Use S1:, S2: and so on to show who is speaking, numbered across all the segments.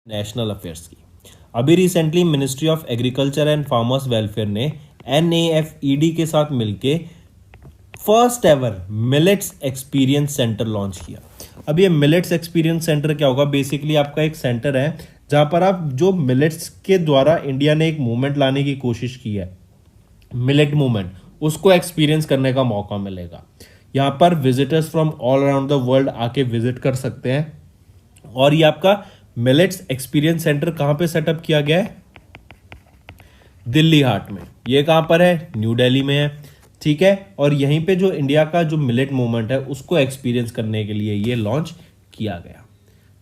S1: National affairs की। अभी recently ministry of agriculture and farmers welfare ने NAFED के साथ मिलके first ever millets experience centre launch किया। अब ये मिलेट्स एक्सपीरियंस सेंटर क्या होगा? बेसिकली आपका एक सेंटर है जहां पर आप जो मिलेट्स के द्वारा इंडिया ने एक मूवमेंट लाने की कोशिश की है, मिलेट मूवमेंट, उसको एक्सपीरियंस करने का मौका मिलेगा। यहाँ पर visitors from all around the world आके विजिट कर सकते हैं। और ये आपका मिलेट्स एक्सपीरियंस सेंटर कहां पे सेटअप किया गया है? दिल्ली हाट में। ये कहां पर है? न्यू दिल्ली में है। ठीक है, और यहीं पे जो इंडिया का जो मिलेट मूवमेंट है उसको एक्सपीरियंस करने के लिए ये लॉन्च किया गया।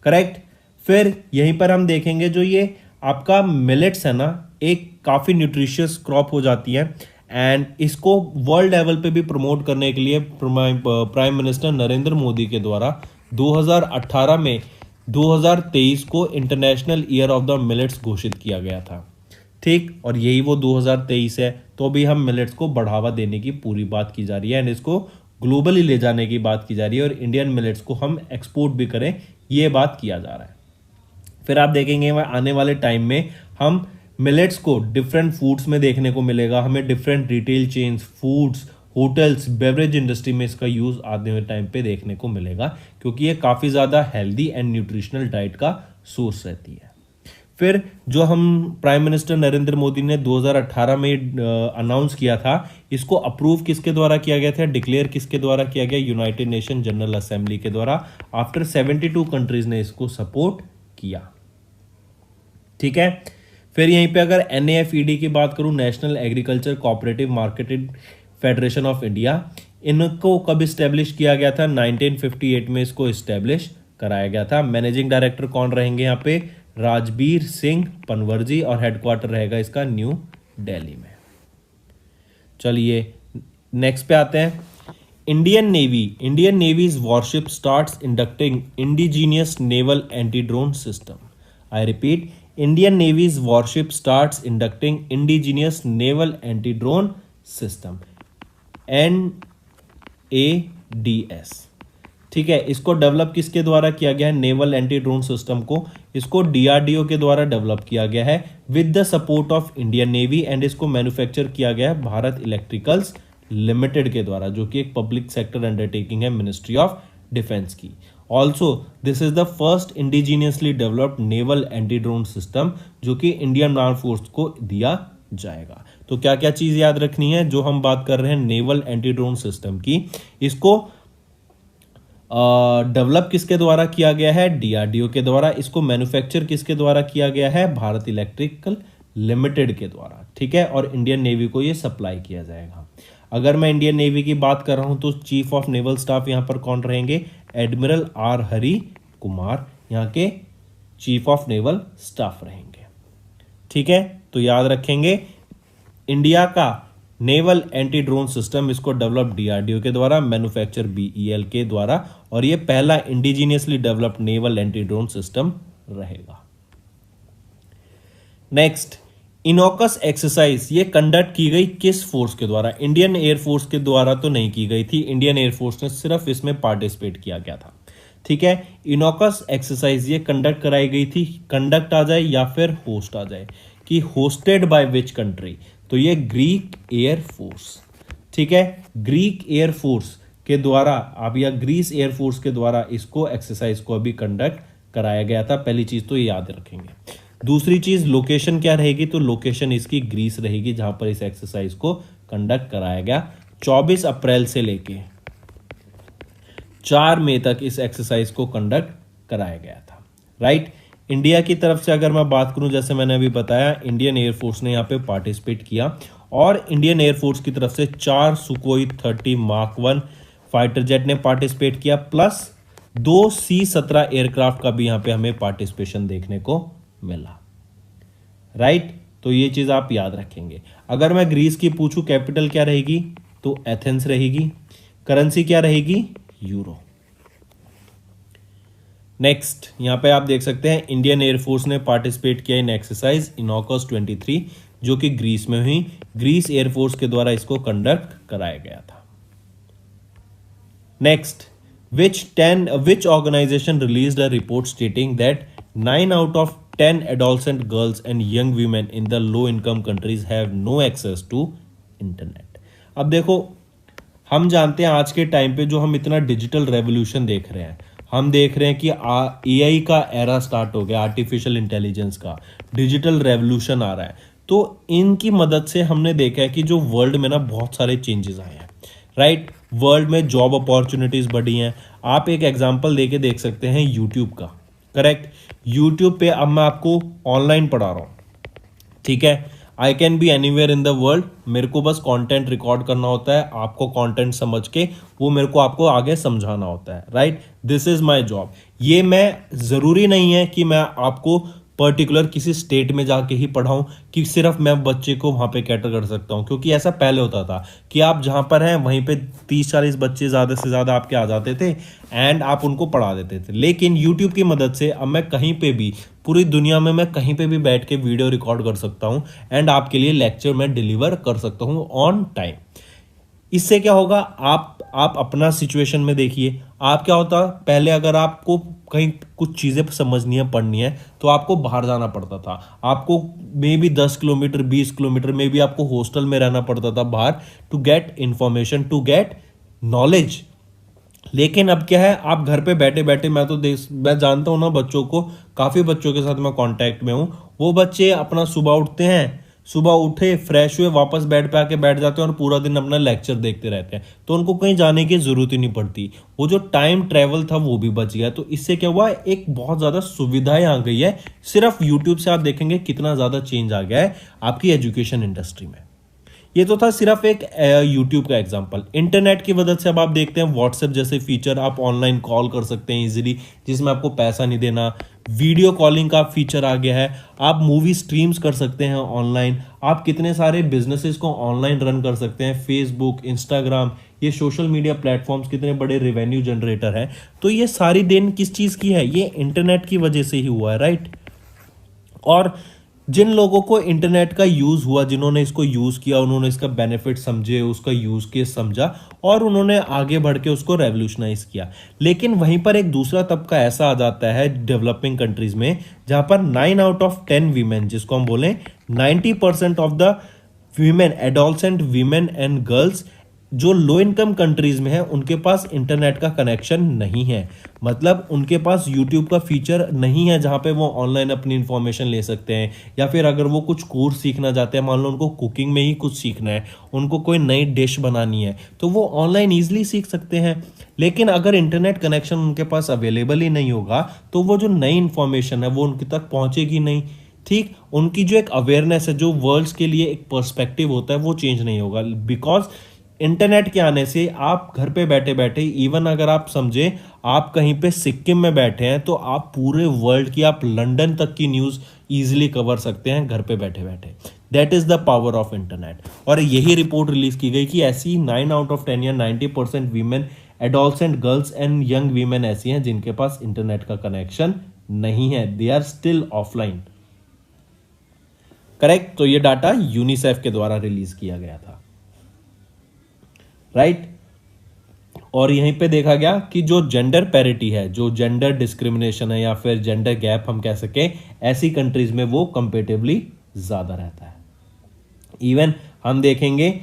S1: करेक्ट। फिर यहीं पर हम देखेंगे जो ये आपका मिलेट्स है ना, एक काफी न्यूट्रिशियस क्रॉप हो जाती है एंड इसको वर्ल्ड लेवल पे भी प्रमोट करने के लिए प्राइम मिनिस्टर नरेंद्र मोदी के द्वारा 2018 में 2023 को international year of the millets घोषित किया गया था। ठीक, और यही वो 2023 है। तो भी हम मिलेट्स को बढ़ावा देने की पूरी बात की जा रही है एंड इसको ग्लोबली ले जाने की बात की जा रही है और इंडियन मिलेट्स को हम एक्सपोर्ट भी करें, ये बात किया जा रहा है। फिर आप देखेंगे आने वाले टाइम में हम मिलेट्स को डिफरेंट फूड्स में देखने को मिलेगा। हमें different retail chains, foods, hotels, beverage industry में इसका यूज आने वाले टाइम पे देखने को मिलेगा क्योंकि ये काफ़ी ज़्यादा हेल्दी एंड न्यूट्रिशनल डाइट का सोर्स रहती है। फिर जो हम प्राइम मिनिस्टर नरेंद्र मोदी ने 2018 में अनाउंस किया था, इसको अप्रूव किसके द्वारा किया गया था? डिक्लेयर किसके द्वारा किया गया? यूनाइटेड नेशन जनरल असेंबली के द्वारा। आफ्टर 72 कंट्रीज ने इसको सपोर्ट किया। ठीक है। फिर यहीं पे अगर NAFED की बात करूं, national agriculture cooperative marketing federation of India, इनको कब इस्टेब्लिश किया गया था? 1958 में इसको इस्टेब्लिश कराया गया था। मैनेजिंग डायरेक्टर कौन रहेंगे यहाँ पे? राजबीर सिंह पनवर्जी, और हेडक्वार्टर रहेगा इसका न्यू दिल्ली में। चलिए नेक्स्ट पे आते हैं। Indian Navy's warship starts inducting indigenous naval anti drone system. I repeat, Indian Navy's warship starts inducting indigenous naval anti-drone system NADS। ठीक है, इसको डेवलप किसके द्वारा किया गया है? नेवल एंटी ड्रोन सिस्टम को इसको DRDO के द्वारा डेवलप किया गया है with the support of Indian navy and इसको मैन्युफैक्चर किया गया है भारत इलेक्ट्रिकल्स लिमिटेड के द्वारा, जो कि एक पब्लिक सेक्टर अंडरटेकिंग है मिनिस्ट्री ऑफ डिफेंस की। Also this is the first indigenously developed naval anti drone system जो कि इंडियन आर्म फोर्स को दिया जाएगा। तो क्या क्या चीज याद रखनी है जो हम बात कर रहे हैं नेवल एंटी ड्रोन सिस्टम की? इसको डेवलप किसके द्वारा किया गया है? DRDO के द्वारा। इसको मैन्युफैक्चर किसके द्वारा किया गया है? भारत इलेक्ट्रिकल लिमिटेड के द्वारा। ठीक है, और इंडियन नेवी को ये सप्लाई किया जाएगा। अगर मैं इंडियन नेवी की बात कर रहा हूं तो चीफ ऑफ नेवल स्टाफ यहां पर कौन रहेंगे? एडमिरल R हरि कुमार यहाँ के चीफ ऑफ नेवल स्टाफ रहेंगे। ठीक है, तो याद रखेंगे इंडिया का नेवल एंटी ड्रोन सिस्टम, इसको डेवलप DRDO के द्वारा, मैन्युफैक्चर BEL के द्वारा, और ये पहला indigenously developed naval anti drone system रहेगा। नेक्स्ट, इनोकस एक्सरसाइज ये कंडक्ट की गई किस फोर्स के द्वारा? इंडियन एयरफोर्स के द्वारा तो नहीं की गई थी, इंडियन एयरफोर्स ने सिर्फ इसमें पार्टिसिपेट किया गया था। ठीक है, इनोकस एक्सरसाइज ये कंडक्ट कराई गई थी, कंडक्ट आ जाए या फिर होस्ट आ जाए कि होस्टेड बाय विच कंट्री? तो ये ग्रीक एयरफोर्स। ठीक है, ग्रीक एयरफोर्स के द्वारा अब या ग्रीस एयरफोर्स के द्वारा इसको एक्सरसाइज को अभी कंडक्ट कराया गया था। पहली चीज तो ये याद रखेंगे। दूसरी चीज, लोकेशन क्या रहेगी? तो लोकेशन इसकी ग्रीस रहेगी जहां पर इस एक्सरसाइज को कंडक्ट कराया गया। 24 अप्रैल से लेके 4 मई तक इस एक्सरसाइज को कंडक्ट कराया गया था। राइट। इंडिया की तरफ से अगर मैं बात करूं, जैसे मैंने अभी बताया, इंडियन एयरफोर्स ने यहां पे पार्टिसिपेट किया और इंडियन एयरफोर्स की तरफ से 4 सुकोई 30 मार्क 1 फाइटर जेट ने पार्टिसिपेट किया, प्लस 2 C-17 एयरक्राफ्ट का भी यहां पे हमें पार्टिसिपेशन देखने को मिला। राइट, तो ये चीज आप याद रखेंगे। अगर मैं ग्रीस की पूछूं कैपिटल क्या रहेगी? तो एथेंस रहेगी। करेंसी क्या रहेगी? यूरो। नेक्स्ट, यहां पे आप देख सकते हैं इंडियन एयरफोर्स ने पार्टिसिपेट किया इन एक्सरसाइज इनोकस 23 जो कि ग्रीस में हुई। ग्रीस एयरफोर्स के द्वारा इसको कंडक्ट कराया गया था। Next, which organization released a report stating that 9 out of 10 adolescent girls and young women in the low income countries have no access to internet। अब देखो, हम जानते हैं आज के टाइम पे जो हम इतना डिजिटल रेवोल्यूशन देख रहे हैं, हम देख रहे हैं कि एआई का एरा स्टार्ट हो गया, आर्टिफिशियल इंटेलिजेंस का डिजिटल रेवोल्यूशन आ रहा है। तो इनकी मदद से हमने देखा है कि जो वर्ल्ड में ना बहुत सारे चेंजेस आए हैं, राइट। वर्ल्ड में जॉब अपॉर्चुनिटीज बढ़ी हैं। आप एक एग्जांपल देके देख सकते हैं यूट्यूब का, करेक्ट। यूट्यूब पे अब मैं आपको ऑनलाइन पढ़ा रहा हूं, ठीक है। I can be anywhere in the world, मेरे को बस कंटेंट रिकॉर्ड करना होता है, आपको कंटेंट समझ के वो मेरे को आपको आगे समझाना होता है, right. This is my job. ये मैं जरूरी नहीं है कि मैं आपको पर्टिकुलर किसी स्टेट में जाके ही पढ़ाऊं कि सिर्फ मैं बच्चे को वहां पे कैटर कर सकता हूं, क्योंकि ऐसा पहले होता था कि आप जहां पर हैं वहीं पे 30-40 बच्चे ज्यादा से ज्यादा आपके आ जाते थे एंड आप उनको पढ़ा देते थे। लेकिन यूट्यूब की मदद से अब मैं कहीं पे भी, पूरी दुनिया में मैं कहीं पे भी बैठ के वीडियो रिकॉर्ड कर सकता हूं एंड आपके लिए लेक्चर मैं डिलीवर कर सकता हूं ऑन टाइम। इससे क्या होगा, आप अपना सिचुएशन में देखिए। आप क्या होता, पहले अगर आपको कहीं कुछ चीजें समझनी है, पढ़नी है, तो आपको बाहर जाना पड़ता था। आपको मे बी 10 किलोमीटर 20 किलोमीटर में भी आपको हॉस्टल में रहना पड़ता था बाहर, to get information, to get knowledge. लेकिन अब क्या है, आप घर पे बैठे बैठे, मैं जानता हूं ना बच्चों को, काफी बच्चों के साथ मैं कांटेक्ट में हूं। वो बच्चे अपना सुबह उठते हैं, सुबह उठे फ्रेश हुए वापस बेड पे आके बैठ जाते हैं और पूरा दिन अपना लेक्चर देखते रहते हैं। तो उनको कहीं जाने की जरूरत ही नहीं पड़ती। वो जो टाइम ट्रेवल था वो भी बच गया। तो इससे क्या हुआ, एक बहुत ज्यादा सुविधाएं आ गई है। सिर्फ यूट्यूब से आप देखेंगे कितना ज्यादा चेंज आ गया है आपकी एजुकेशन इंडस्ट्री में। ये तो था सिर्फ एक यूट्यूब का एग्जांपल। इंटरनेट की मदद से अब आप देखते हैं व्हाट्सएप जैसे फीचर, आप ऑनलाइन कॉल कर सकते हैं इजीली, जिसमें आपको पैसा नहीं देना। वीडियो कॉलिंग का फीचर आ गया है, आप मूवी स्ट्रीम्स कर सकते हैं ऑनलाइन। आप कितने सारे बिजनेसेस को ऑनलाइन रन कर सकते हैं। फेसबुक, इंस्टाग्राम, ये सोशल मीडिया प्लेटफॉर्म्स कितने बड़े रेवेन्यू जनरेटर हैं। तो ये सारी देन किस चीज़ की है, ये इंटरनेट की वजह से ही हुआ है, राइट। और जिन लोगों को इंटरनेट का यूज हुआ, जिन्होंने इसको यूज किया, उन्होंने इसका बेनिफिट समझे, उसका यूज केस समझा और उन्होंने आगे बढ़ के उसको रेवोल्यूशनाइज किया। लेकिन वहीं पर एक दूसरा तबका ऐसा आ जाता है डेवलपिंग कंट्रीज में, जहां पर 9 आउट ऑफ 10 वीमेन, जिसको हम बोलें 90% of the women, adolescent women and girls जो लो इनकम कंट्रीज में है, उनके पास इंटरनेट का कनेक्शन नहीं है। मतलब उनके पास यूट्यूब का फीचर नहीं है जहां पे वो ऑनलाइन अपनी इंफॉर्मेशन ले सकते हैं। या फिर अगर वो कुछ कोर्स सीखना चाहते हैं, मान लो उनको कुकिंग में ही कुछ सीखना है, उनको कोई नई डिश बनानी है, तो वो ऑनलाइन ईजिली सीख सकते हैं। लेकिन अगर इंटरनेट कनेक्शन उनके पास अवेलेबल ही नहीं होगा, तो वो जो नई इंफॉर्मेशन है वो उनके तक पहुंचेगी नहीं। ठीक, उनकी जो एक अवेयरनेस है, जो वर्ल्ड्स के लिए एक पर्सपेक्टिव होता है, वो चेंज नहीं होगा। बिकॉज इंटरनेट के आने से आप घर पे बैठे बैठे, इवन अगर आप समझे आप कहीं पे सिक्किम में बैठे हैं, तो आप पूरे वर्ल्ड की, आप लंदन तक की न्यूज इजीली कवर सकते हैं घर पे बैठे बैठे। That is the power of internet. और यही रिपोर्ट रिलीज की गई कि ऐसी 9 आउट ऑफ 10 या 90% women, adolescent girls and young women ऐसी हैं जिनके पास इंटरनेट का कनेक्शन नहीं है, they are still offline. Correct. तो ये डाटा यूनिसेफ के द्वारा रिलीज किया गया था, राइट। और यहीं पे देखा गया कि जो जेंडर पैरिटी है, जो जेंडर डिस्क्रिमिनेशन है या फिर जेंडर गैप हम कह सके, ऐसी कंट्रीज में वो कंपेरेटिवली ज्यादा रहता है। इवन हम देखेंगे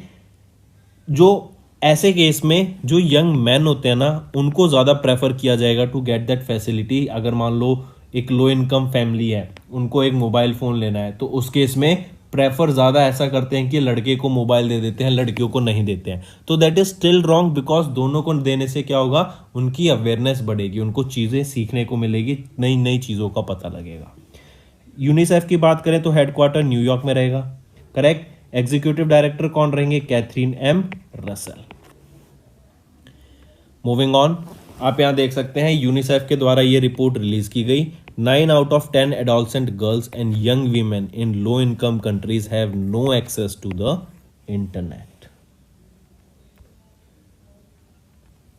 S1: जो ऐसे केस में जो यंग मैन होते हैं ना, उनको ज्यादा प्रेफर किया जाएगा टू गेट दैट फैसिलिटी। अगर मान लो एक लो इनकम फैमिली है, उनको एक मोबाइल फोन लेना है, तो उस केस में प्रेफर ज्यादा ऐसा करते हैं कि लड़के को मोबाइल दे देते हैं, लड़कियों को नहीं देते हैं। तो that is still wrong, because दोनों को देने से क्या होगा, उनकी अवेयरनेस बढ़ेगी, उनको चीजें सीखने को मिलेगी, नई नई चीजों का पता लगेगा। यूनिसेफ की बात करें तो हेडक्वार्टर न्यूयॉर्क में रहेगा, करेक्ट। एग्जीक्यूटिव डायरेक्टर कौन रहेंगे, Catherine M Russell. Moving on, आप यहां देख सकते हैं यूनिसेफ के द्वारा यह रिपोर्ट रिलीज की गई। 9 out of 10 adolescent girls and young women in low income countries have no access to the internet.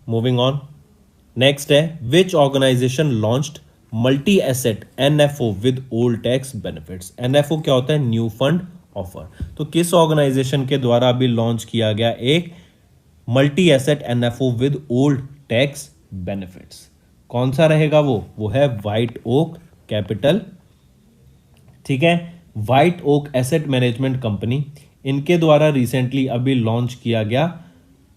S1: Moving on, next है, which organization launched multi-asset NFO with old tax benefits? NFO क्या होता है, new fund offer. तो किस organisation के द्वारा अभी launch किया गया एक multi asset NFO with old tax benefits? कौन सा रहेगा वो है व्हाइट ओक कैपिटल ठीक है। White Oak asset management company, इनके द्वारा रिसेंटली अभी लॉन्च किया गया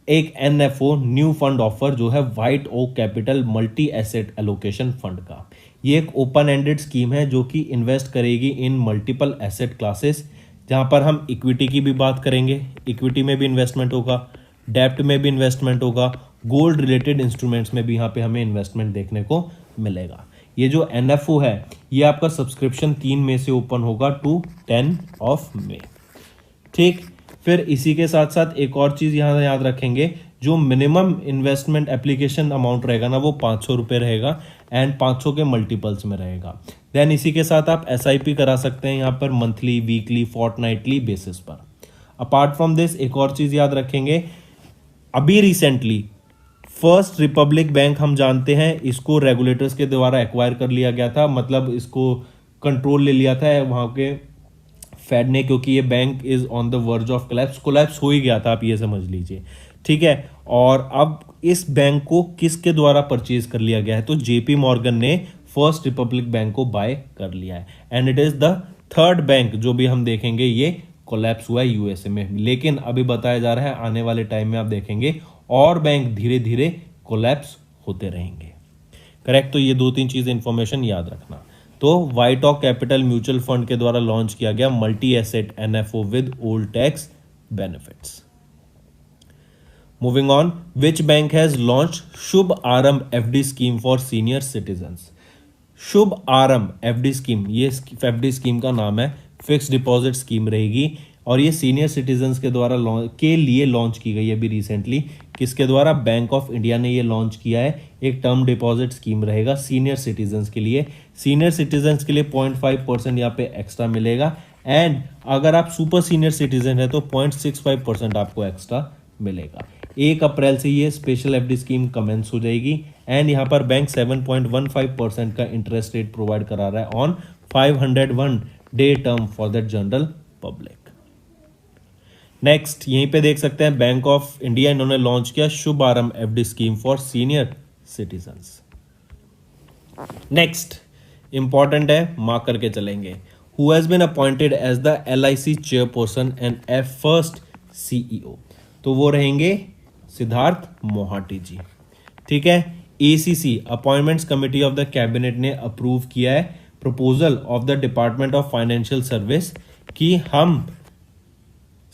S1: एक एनएफओ न्यू फंड ऑफर जो है White Oak Capital multi asset allocation fund का। ये एक ओपन एंडेड स्कीम है जो कि इन्वेस्ट करेगी इन मल्टीपल एसेट क्लासेस, जहां पर हम इक्विटी की भी बात करेंगे, इक्विटी में भी इन्वेस्टमेंट होगा, डेप्ट में भी इन्वेस्टमेंट होगा, गोल्ड रिलेटेड इंस्ट्रूमेंट्स में भी यहाँ पे हमें इन्वेस्टमेंट देखने को मिलेगा। ये जो एनएफओ है ये आपका सब्सक्रिप्शन 3 मई से ओपन होगा टू 10 ऑफ मई। ठीक, फिर इसी के साथ साथ एक और चीज यहाँ याद रखेंगे, जो मिनिमम इन्वेस्टमेंट एप्लीकेशन अमाउंट रहेगा ना वो 500 रुपये रहेगा एंड 500 के मल्टीपल्स में रहेगा। देन इसी के साथ आप एसआईपी करा सकते हैं यहाँ पर मंथली, वीकली, फोर्टनाइटली बेसिस पर। अपार्ट फ्रॉम दिस एक और चीज याद रखेंगे, अभी रिसेंटली फर्स्ट रिपब्लिक बैंक हम जानते हैं इसको रेगुलेटर्स के द्वारा एक्वायर कर लिया गया था, मतलब इसको कंट्रोल ले लिया था वहां के फेड ने, क्योंकि ये bank is on the verge of collapse हो ही गया था, आप ये समझ लीजिए। ठीक है, और अब इस बैंक को किसके द्वारा परचेज कर लिया गया है, तो जेपी मॉर्गन ने फर्स्ट रिपब्लिक बैंक को बाय कर लिया है and it is the third bank जो भी हम देखेंगे ये कोलैप्स हुआ है यूएसए में। लेकिन अभी बताया जा रहा है आने वाले टाइम में आप देखेंगे और बैंक धीरे धीरे कोलैप्स होते रहेंगे। करेक्ट, तो ये 2-3 चीज इंफॉर्मेशन याद रखना। तो व्हाइट ऑक कैपिटल म्यूचुअल फंड के द्वारा लॉन्च किया गया multi asset NFO with old tax benefits. Moving on, which bank has launch Shubh Aarambh FD scheme for senior citizens. Shubh Aarambh FD scheme, ये एफडी स्कीम का नाम है, फिक्स डिपॉजिट स्कीम रहेगी और ये सीनियर सिटीजन्स के द्वारा के लिए लॉन्च की गई है अभी रिसेंटली। किसके द्वारा? बैंक ऑफ इंडिया ने ये लॉन्च किया है। एक टर्म डिपॉजिट स्कीम रहेगा सीनियर सिटीजन्स के लिए। सीनियर सिटीजन्स के लिए 0.5% यहाँ पे एक्स्ट्रा मिलेगा एंड अगर आप सुपर सीनियर सिटीजन है तो 0.65% आपको एक्स्ट्रा मिलेगा। 1 अप्रैल से ये स्पेशल एफडी स्कीम कमेंस हो जाएगी एंड यहाँ पर बैंक 7.15% का इंटरेस्ट रेट प्रोवाइड करा रहा है on 501 day term for the general public. Next यहीं पे देख सकते हैं बैंक ऑफ इंडिया, इन्होंने लॉन्च किया Shubh Aarambh FD scheme for senior citizens. Next important है, मार्क करके चलेंगे, who has been appointed as the LIC chairperson and a first CEO, तो वो रहेंगे सिद्धार्थ मोहाटी जी। ठीक है, ACC appointments committee of the cabinet ने अप्रूव किया है proposal of the department of financial service कि हम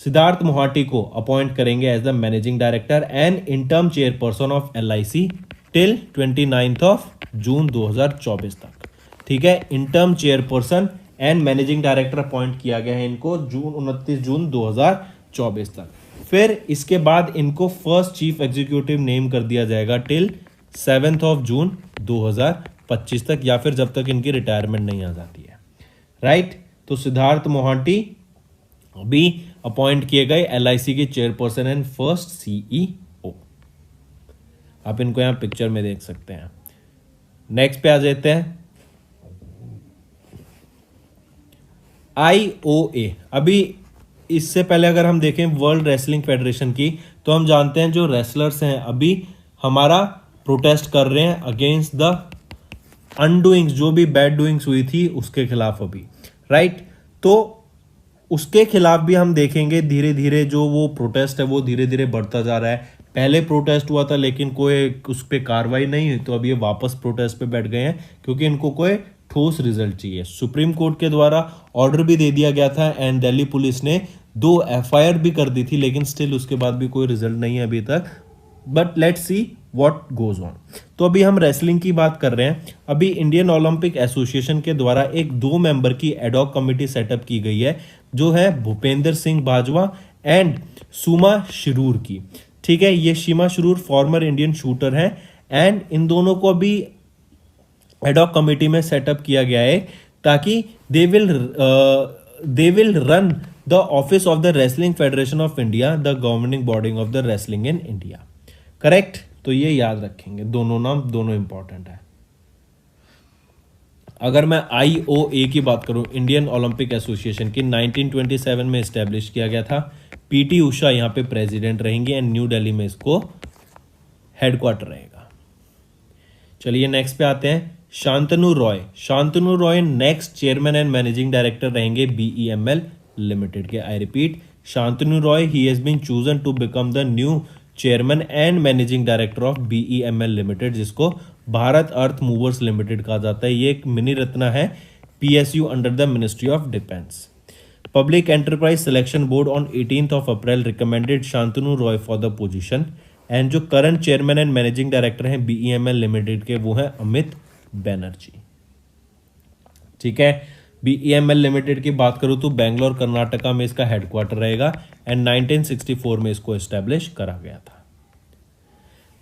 S1: सिद्धार्थ मोहाटी को अपॉइंट करेंगे as the managing director and interim chairperson of LIC till 29 of June 2024 तक। ठीक है, interim chairperson and managing director appoint किया गया है इनको 29 जून 2024 तक। फिर इसके बाद इनको फर्स्ट चीफ एग्जीक्यूटिव नेम कर दिया जाएगा टिल 7 ऑफ जून 2025 तक, या फिर जब तक इनकी रिटायरमेंट नहीं आ जाती है। राइट, तो सिद्धार्थ मोहाटी अभी अपॉइंट किए गए एलआईसी के चेयरपर्सन एंड फर्स्ट सीईओ। आप इनको यहां पिक्चर में देख सकते हैं। नेक्स्ट पे आ जाते हैं, आईओए। अभी इससे पहले अगर हम देखें वर्ल्ड रेसलिंग फेडरेशन की, तो हम जानते हैं जो रेसलर्स हैं अभी हमारा प्रोटेस्ट कर रहे हैं अगेंस्ट द अनडूइंग्स, जो भी बैड डूइंग्स हुई थी उसके खिलाफ अभी। राइट, तो उसके खिलाफ भी हम देखेंगे धीरे धीरे जो वो प्रोटेस्ट है वो धीरे धीरे बढ़ता जा रहा है। पहले प्रोटेस्ट हुआ था लेकिन कोई उस पर कार्रवाई नहीं हुई, तो अब ये वापस प्रोटेस्ट पे बैठ गए हैं क्योंकि इनको कोई ठोस रिजल्ट चाहिए। सुप्रीम कोर्ट के द्वारा ऑर्डर भी दे दिया गया था एंड दिल्ली पुलिस ने 2 एफआईआर भी कर दी थी, लेकिन स्टिल उसके बाद भी कोई रिजल्ट नहीं है अभी तक। But let's see what goes on. तो अभी हम रेसलिंग की बात कर रहे हैं। अभी इंडियन ओलंपिक एसोसिएशन के द्वारा एक 2 मेंबर की एडॉक कमेटी सेटअप की गई है, जो है भूपेंद्र सिंह बाजवा एंड सुमा शिरूर की। ठीक है, ये सीमा शिरूर फॉर्मर इंडियन शूटर है एंड इन दोनों को अभी एडॉक कमेटी में सेटअप किया गया है ताकि they will run the office of the wrestling federation of India, the governing body of the wrestling in India. Correct, तो ये याद रखेंगे, दोनों नाम दोनों इंपॉर्टेंट है। अगर मैं आईओए की बात करूं, इंडियन ओलंपिक एसोसिएशन की 1927 में एस्टेब्लिश किया गया था। पीटी उषा यहां पे प्रेसिडेंट रहेंगे एंड न्यू दिल्ली में इसको हेडक्वार्टर रहेगा। चलिए नेक्स्ट पे आते हैं, Shantanu Roy next chairman and managing director रहेंगे BEML लिमिटेड के। I repeat, Shantanu Roy he has been chosen to become the new chairman and managing director of BEML limited, जिसको भारत अर्थ मूवर्स लिमिटेड कहा जाता है। ये एक मिनी रत्ना है PSU under the ministry of defence. Public enterprise selection board on 18th of April recommended Shantanu Roy for the position and जो current chairman and managing director हैं BEML limited के वो हैं अमित बैनर्जी। ठीक है, BEML लिमिटेड की बात करूं तो बेंगलोर कर्नाटका में इसका हेडक्वार्टर रहेगा एंड 1964 में इसको एस्टेब्लिश करा गया था।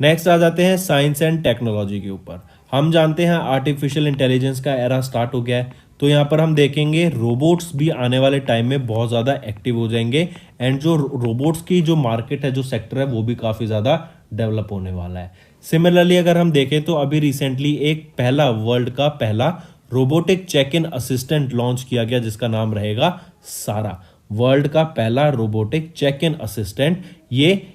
S1: नेक्स्ट आ जाते हैं साइंस एंड टेक्नोलॉजी के ऊपर। हम जानते हैं आर्टिफिशियल इंटेलिजेंस का एरा स्टार्ट हो गया है, तो यहाँ पर हम देखेंगे रोबोट्स भी आने वाले टाइम में बहुत ज़्यादा एक्टिव हो जाएंगे एंड जो रोबोट्स की जो मार्केट है, जो सेक्टर है, वो भी काफ़ी ज़्यादा डेवलप होने वाला है। सिमिलरली अगर हम देखें तो अभी रिसेंटली एक वर्ल्ड का पहला robotic check in assistant launch किया गया जिसका नाम रहेगा सारा। वर्ल्ड का पहला रोबोटिक चेक इन असिस्टेंट, ये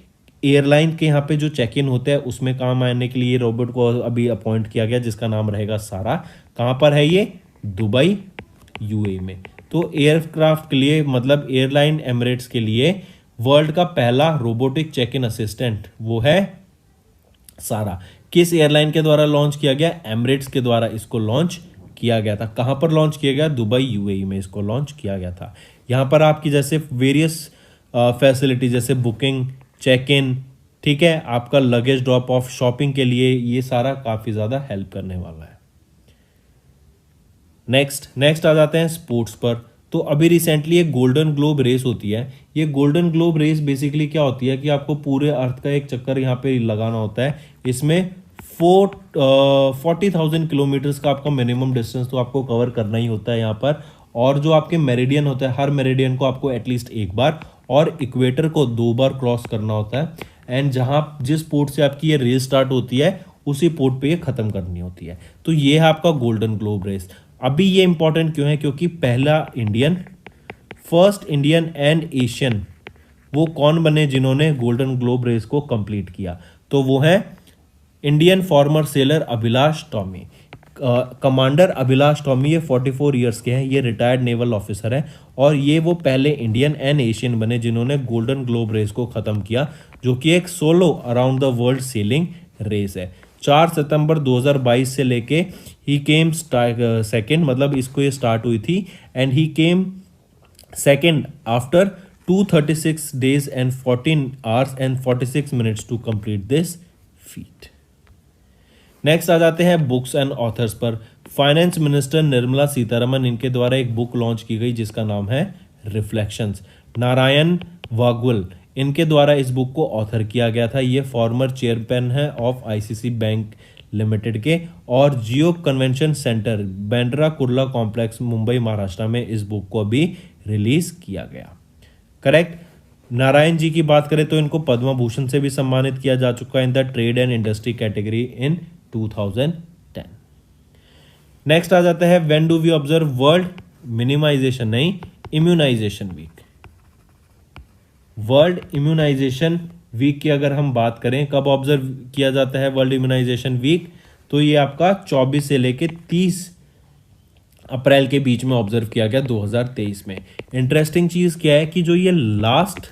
S1: एयरलाइन के यहाँ पे जो चेक इन होते हैं उसमें काम आने के लिए रोबोट को अभी अपॉइंट किया गया जिसका नाम रहेगा सारा। कहाँ पर है ये? दुबई UAE में। तो एयरक्राफ्ट के लिए, मतलब एयरलाइन एमिरेट्स के लिए वर्ल्ड का पहला रोबोटिक चेक इन असिस्टेंट वो है सारा। किस एयरलाइन के द्वारा लॉन्च किया गया? एमिरेट्स के द्वारा इसको लॉन्च किया गया था। कहां पर लॉन्च किया गया? दुबई UAE में इसको लॉन्च किया गया था। यहां पर आपकी जैसे वेरियस फैसिलिटी जैसे बुकिंग, चेक इन, ठीक है, आपका लगेज ड्रॉप ऑफ, शॉपिंग के लिए, ये सारा काफी ज्यादा हेल्प करने वाला है। नेक्स्ट आ जाते हैं स्पोर्ट्स पर। तो अभी रिसेंटली एक गोल्डन ग्लोब रेस होती है। ये गोल्डन ग्लोब रेस बेसिकली क्या होती है कि आपको पूरे अर्थ का एक चक्कर यहाँ पे लगाना होता है। इसमें 40,000 किलोमीटर्स का आपका मिनिमम डिस्टेंस तो आपको कवर करना ही होता है यहाँ पर। और जो आपके मेरिडियन होता है, हर मेरिडियन को आपको एटलीस्ट एक बार और इक्वेटर को 2 बार क्रॉस करना होता है। एंड जिस पोर्ट से आपकी ये रेस स्टार्ट होती है उसी पोर्ट पे ये खत्म करनी होती है। तो ये है आपका गोल्डन ग्लोब रेस। अभी ये इंपॉर्टेंट क्यों है? क्योंकि फर्स्ट इंडियन एंड एशियन वो कौन बने जिन्होंने गोल्डन ग्लोब रेस को कंप्लीट किया? तो वो है Indian farmer seller Abhilash Tomy. Commander Abhilash Tomy, ये 44 ईयर्स के हैं, ये रिटायर्ड नेवल ऑफिसर हैं और ये वो पहले इंडियन एंड एशियन बने जिन्होंने गोल्डन ग्लोब रेस को खत्म किया, जो कि एक solo around the world sailing race है। 4 सितंबर 2022 से लेके ही केम सेकेंड, मतलब इसको ये स्टार्ट हुई थी and he came second after 236 days and 14 hours and 46 minutes to complete this feat। Next आ जाते हैं बुक्स एंड ऑथर्स पर। फाइनेंस मिनिस्टर निर्मला सीतारमन, इनके द्वारा एक बुक लॉन्च की गई जिसका नाम है रिफ्लेक्शंस। नारायण वाग्वल, इनके द्वारा इस बुक को ऑथर किया गया था। ये फॉर्मर चेयरमैन है ऑफ ICC बैंक लिमिटेड के और Jio convention centre Bandra Kurla complex Mumbai Maharashtra में इस बुक को अभी रिलीज किया गया। करेक्ट। नारायण जी की बात करें तो इनको पद्म भूषण से भी सम्मानित किया जा चुका है in the trade and industry category in 2010। Next आ जाता है when do we observe world minimisation, नहीं, immunisation week. World immunisation week की अगर हम बात करें, कब ऑब्जर्व किया जाता है वर्ल्ड इम्यूनाइजेशन वीक? तो ये आपका 24 से लेके 30 अप्रैल के बीच में ऑब्जर्व किया गया 2023 में। इंटरेस्टिंग चीज क्या है कि जो ये लास्ट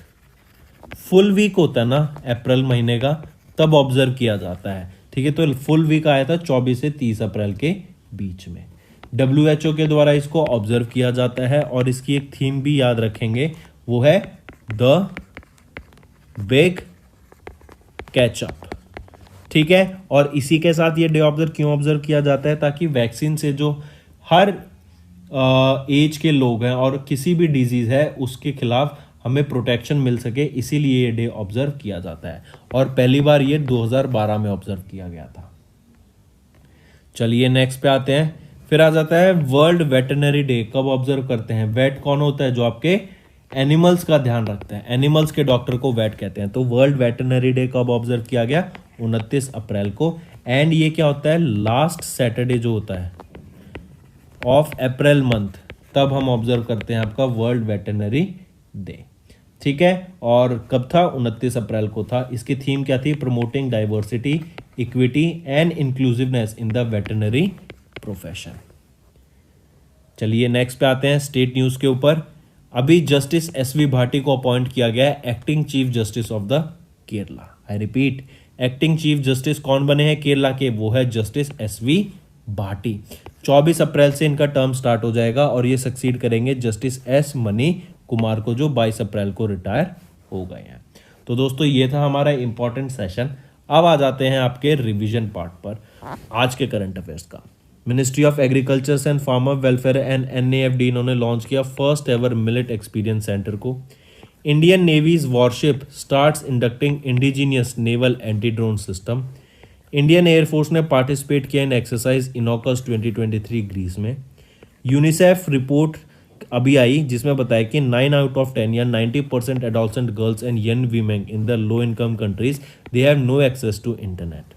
S1: फुल वीक होता है ना अप्रैल महीने का, तब ऑब्जर्व किया जाता है। ठीक है, तो फुल वीक आया था 24 से 30 अप्रैल के बीच में। WHO के द्वारा इसको ऑब्जर्व किया जाता है और इसकी एक थीम भी याद रखेंगे, वो है द बिग कैचअप। ठीक है, और इसी के साथ ये डे ऑब्जर्व क्यों ऑब्जर्व किया जाता है? ताकि वैक्सीन से जो हर एज के लोग हैं और किसी भी डिजीज है उसके खिलाफ हमें प्रोटेक्शन मिल सके, इसीलिए ये डे ऑब्जर्व किया जाता है। और पहली बार ये 2012 में ऑब्जर्व किया गया था। चलिए नेक्स्ट पे आते हैं। फिर आ जाता है वर्ल्ड वेटरनरी डे। कब ऑब्जर्व करते हैं? वेट कौन होता है? जो आपके एनिमल्स का ध्यान रखते हैं, एनिमल्स के डॉक्टर को वेट कहते हैं। तो वर्ल्ड वेटरनरी डे कब ऑब्जर्व किया गया? 29 अप्रैल को। एंड ये क्या होता है? लास्ट सैटरडे जो होता है ऑफ अप्रैल मंथ, तब हम ऑब्जर्व करते हैं आपका वर्ल्ड वेटरनरी डे। ठीक है, और कब था? 29 अप्रैल को था। इसकी थीम क्या थी? Promoting diversity, equity and inclusiveness in the veterinary profession. चलिए नेक्स्ट पे आते हैं स्टेट न्यूज़ के ऊपर। अभी जस्टिस एसवी भाटी को अपॉइंट किया गया है acting chief justice of the Kerala. I repeat, acting chief justice कौन बने हैं केरला के? वो है जस्टिस एसवी भाटी। 24 अप्रैल से इनका टर्म स्टार्ट हो जाएगा और ये सक्सीड करेंगे जस्टिस एस मनी कुमार को, जो 22 अप्रैल को रिटायर हो गए हैं। तो दोस्तों ये था हमारा इंपॉर्टेंट सेशन। अब आ जाते हैं आपके रिवीजन पार्ट पर आज के करंट अफेयर्स का। Ministry of agriculture and farmer welfare and NAFD इन्होंने लॉन्च किया first ever millet experience centre को। Indian Navy's warship starts inducting indigenous naval anti drone system. Indian air force ने पार्टिसिपेट किया in exercise Iniochos 2023 Greece में। UNICEF report अभी आई जिसमें बताया कि 9 out of 10 या 90% adolescent girls and young women in the low income countries they have no access to internet.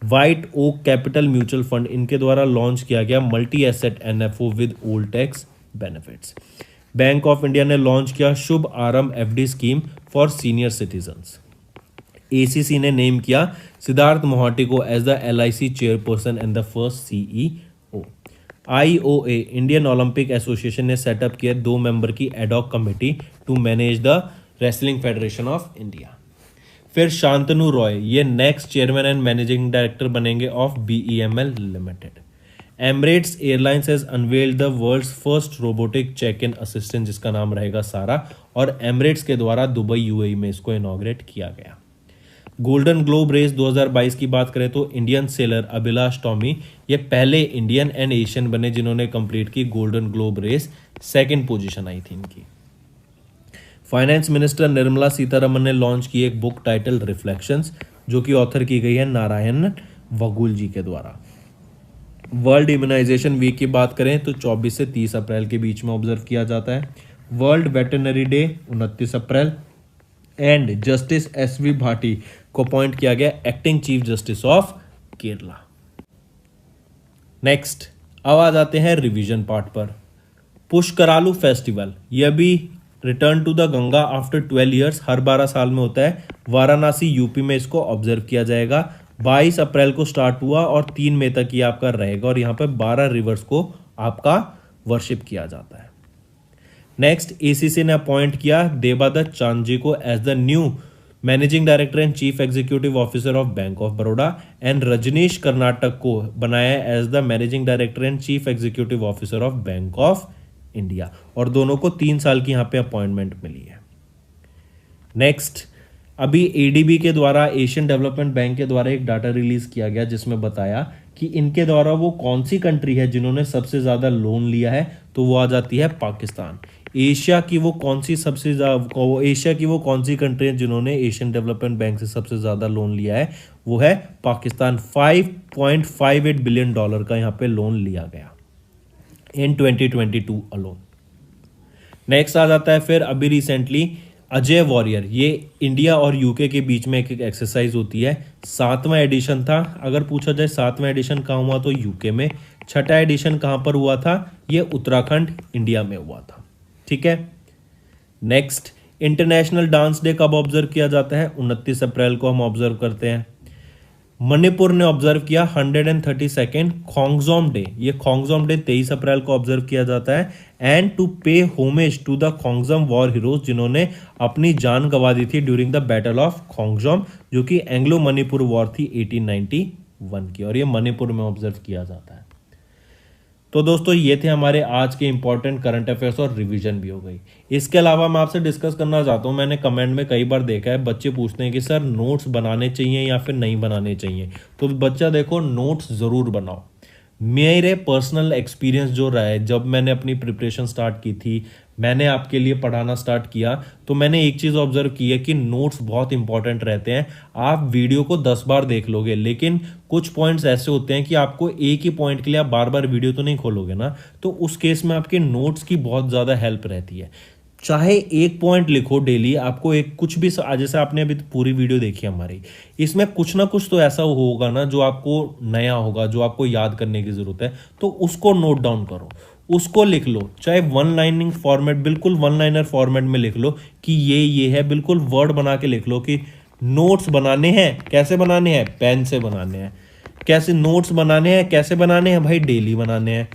S1: White Oak Capital mutual fund इनके द्वारा लॉन्च किया गया multi asset NFO with old tax benefits. Bank of India ने launch किया Shubh Aarambh FD scheme for senior citizens. ACC ने name किया सिद्धार्थ मोहाटी को as the LIC chairperson and the first CEO। IOA Indian Olympic Association ने setup किया 2 member की ad hoc committee to manage the wrestling federation of India. फिर शांतनु रॉय ये next chairman and managing director बनेंगे of BEML limited. Emirates airlines has unveiled the world's first robotic check in assistant जिसका नाम रहेगा सारा, और एमरेट्स के द्वारा दुबई UAE में इसको इनॉग्रेट किया गया। गोल्डन ग्लोब रेस 2022 की बात करें तो इंडियन सेलर अभिलाष टॉमी ये पहले इंडियन एंड एशियन बने जिन्होंने कंप्लीट की golden globe race, 2nd position आई थी इनकी। फाइनेंस मिनिस्टर निर्मला सीतारमन ने लॉन्च की एक बुक टाइटल रिफ्लेक्शंस जो कि ऑथर की गई है नारायण वगुल जी के द्वारा। वर्ल्ड इम्यूनाइजेशन वीक की बात करें तो 24 से 30 अप्रैल के बीच में ऑब्जर्व किया जाता है। World Veterinary Day 29 April and justice S V Bhati को अपॉइंट किया गया acting chief justice of Kerala. Next अब आ जाते हैं रिवीजन पार्ट पर। पुष्करालू फेस्टिवल ये अभी return to the Ganga after 12 years हर 12 साल में होता है। वाराणसी यूपी में इसको ऑब्जर्व किया जाएगा। 22 अप्रैल को स्टार्ट हुआ और 3 मई तक ये आपका रहेगा और यहाँ पे 12 रिवर्स को आपका वर्शिप किया जाता है। नेक्स्ट ACC ने अपॉइंट किया देबादत्त चांद को as the new managing director and chief executive officer of Bank of Baroda and Rajneesh Karnatak को बनाया as the managing director and chief executive officer of Bank of India, और दोनों को 3 साल की यहाँ पे अपॉइंटमेंट मिली है। नेक्स्ट अभी ADB के द्वारा एशियन डेवलपमेंट बैंक के द्वारा एक डाटा रिलीज किया गया जिसमें बताया कि इनके द्वारा वो कौन सी कंट्री है जिन्होंने सबसे ज्यादा लोन लिया है, तो वो आ जाती है पाकिस्तान। एशिया की वो कौन सी कंट्री है जिन्होंने एशियन डेवलपमेंट बैंक से सबसे ज्यादा लोन लिया है, वो है पाकिस्तान। $5.58 बिलियन का यहाँ पे लोन लिया गया इन 2022 अलोन। नेक्स्ट आ जाता है फिर अभी रिसेंटली अजय वॉरियर, ये इंडिया और यूके के बीच में एक एक्सरसाइज होती है। 7वां एडिशन था। अगर पूछा जाए 7वां एडिशन कहाँ हुआ तो यूके में। 6ठा एडिशन कहाँ पर हुआ था, ये उत्तराखंड इंडिया में हुआ था। ठीक है। नेक्स्ट इंटरनेशनल डांस डे कब ऑब्जर्व किया जाता है? 29 अप्रैल को हम ऑब्जर्व करते हैं। मणिपुर ने ऑब्जर्व किया 132nd खोंगजोम डे। ये खोंगजोम डे 23 अप्रैल को ऑब्जर्व किया जाता है and to pay homage to the Khongjom war heroes जिन्होंने अपनी जान गंवा दी थी during the battle of Khongjom, जो कि एंग्लो मणिपुर वॉर थी 1891 की, और ये मणिपुर में ऑब्जर्व किया जाता है। तो दोस्तों ये थे हमारे आज के इंपॉर्टेंट करंट अफेयर्स और रिवीजन भी हो गई। इसके अलावा मैं आपसे डिस्कस करना चाहता हूँ, मैंने कमेंट में कई बार देखा है बच्चे पूछते हैं कि सर नोट्स बनाने चाहिए या फिर नहीं बनाने चाहिए। तो बच्चा देखो नोट्स ज़रूर बनाओ। मेरे पर्सनल एक्सपीरियंस जो रहा है, जब मैंने अपनी प्रिपरेशन स्टार्ट की थी, मैंने आपके लिए पढ़ाना स्टार्ट किया, तो मैंने एक चीज़ ऑब्जर्व की है कि नोट्स बहुत इंपॉर्टेंट रहते हैं। आप वीडियो को 10 बार देख लोगे, लेकिन कुछ पॉइंट्स ऐसे होते हैं कि आपको एक ही पॉइंट के लिए आप बार बार वीडियो तो नहीं खोलोगे ना, तो उस केस में आपके नोट्स की बहुत ज़्यादा हेल्प रहती है। चाहे एक पॉइंट लिखो डेली, आपको एक कुछ भी, जैसे आपने अभी पूरी वीडियो देखी हमारी, इसमें कुछ ना कुछ तो ऐसा होगा ना जो आपको नया होगा, जो आपको याद करने की जरूरत है, तो उसको नोट डाउन करो, उसको लिख लो। चाहे वन लाइनिंग फॉर्मेट, बिल्कुल वन लाइनर फॉर्मेट में लिख लो कि ये है, बिल्कुल वर्ड बना के लिख लो कि नोट्स बनाने हैं। कैसे बनाने हैं? पेन से बनाने हैं। कैसे नोट्स बनाने हैं, कैसे बनाने हैं भाई, डेली बनाने हैं।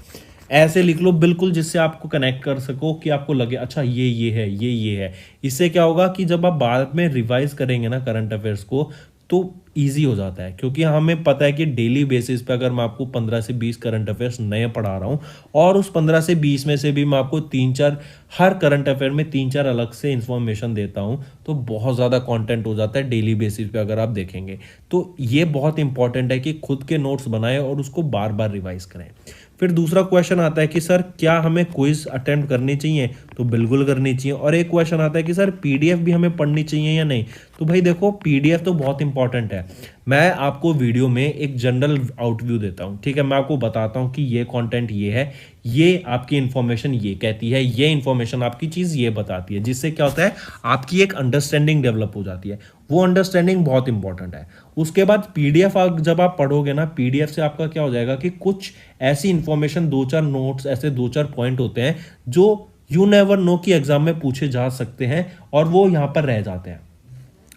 S1: ऐसे लिख लो बिल्कुल, जिससे आपको कनेक्ट कर सको कि आपको लगे अच्छा ये है, ये है। इससे क्या होगा कि जब आप बाद में रिवाइज करेंगे ना करंट अफेयर्स को, तो ईजी हो जाता है, क्योंकि हमें पता है कि डेली बेसिस पे अगर मैं आपको 15 से 20 करंट अफेयर्स नए पढ़ा रहा हूँ, और उस 15 से 20 में से भी मैं आपको 3-4 हर करंट अफेयर में 3-4 अलग से इंफॉर्मेशन देता हूँ, तो बहुत ज़्यादा कंटेंट हो जाता है डेली बेसिस पे अगर आप देखेंगे। तो ये बहुत इंपॉर्टेंट है कि खुद के नोट्स बनाएं और उसको बार बार रिवाइज करें। फिर दूसरा क्वेश्चन आता है कि सर क्या हमें क्विज अटेम्प्ट करनी चाहिए? तो बिल्कुल करनी चाहिए। और एक क्वेश्चन आता है कि सर पीडीएफ भी हमें पढ़नी चाहिए या नहीं? तो भाई देखो, पीडीएफ तो बहुत इंपॉर्टेंट है। मैं आपको वीडियो में एक जनरल आउटव्यू देता हूँ, ठीक है, मैं आपको बताता हूँ कि ये कंटेंट ये है, ये आपकी इंफॉर्मेशन ये कहती है, ये इंफॉर्मेशन आपकी चीज़ ये बताती है, जिससे क्या होता है आपकी एक अंडरस्टैंडिंग डेवलप हो जाती है। वो अंडरस्टैंडिंग बहुत इंपॉर्टेंट है। उसके बाद पीडीएफ जब आप पढ़ोगे ना, पीडीएफ से आपका क्या हो जाएगा कि कुछ ऐसी इंफॉर्मेशन, 2-4 नोट्स, ऐसे 2-4 पॉइंट होते हैं जो यू नेवर नो कि एग्जाम में पूछे जा सकते हैं, और वो यहाँ पर रह जाते हैं।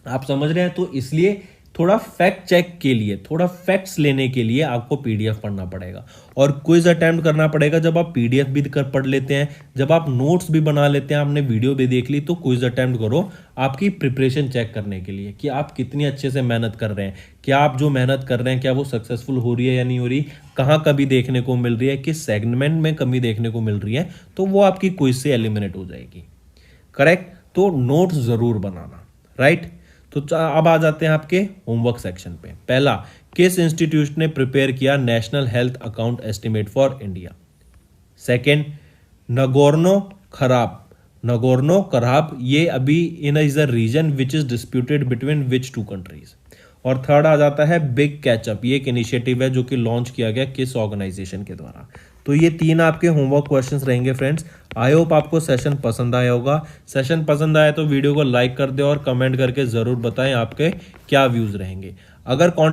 S1: आप समझ रहे हैं? तो इसलिए थोड़ा फैक्ट चेक के लिए, थोड़ा फैक्ट्स लेने के लिए आपको पीडीएफ पढ़ना पड़ेगा, और क्विज अटेम्प्ट करना पड़ेगा। जब आप पीडीएफ भी कर पढ़ लेते हैं, जब आप नोट्स भी बना लेते हैं, आपने वीडियो भी देख ली, तो क्विज अटेम्प्ट करो आपकी प्रिपरेशन चेक करने के लिए कि आप कितनी अच्छे से मेहनत कर रहे हैं, क्या आप जो मेहनत कर रहे हैं क्या वो सक्सेसफुल हो रही है या नहीं हो रही, कहाँ कमी देखने को मिल रही है, किस सेगमेंट में कमी देखने को मिल रही है, तो वो आपकी क्विज से एलिमिनेट हो जाएगी। करेक्ट? तो नोट्स जरूर बनाना। राइट? तो अब आ जाते हैं आपके होमवर्क सेक्शन पे। पहला, किस इंस्टीट्यूट ने प्रिपेयर किया national health account estimate for India? Second, Nagorno Karabakh ये अभी in is a region which is disputed between which 2 countries? और थर्ड आ जाता है बिग कैचअप, ये एक इनिशिएटिव है जो कि लॉन्च किया गया किस ऑर्गेनाइजेशन के द्वारा? तो ये 3 आपके होमवर्क क्वेश्चंस रहेंगे फ्रेंड्स। आई होप आपको सेशन पसंद आया होगा। सेशन पसंद आया तो वीडियो को लाइक कर दे और कमेंट करके जरूर बताएं आपके क्या व्यूज रहेंगे। अगर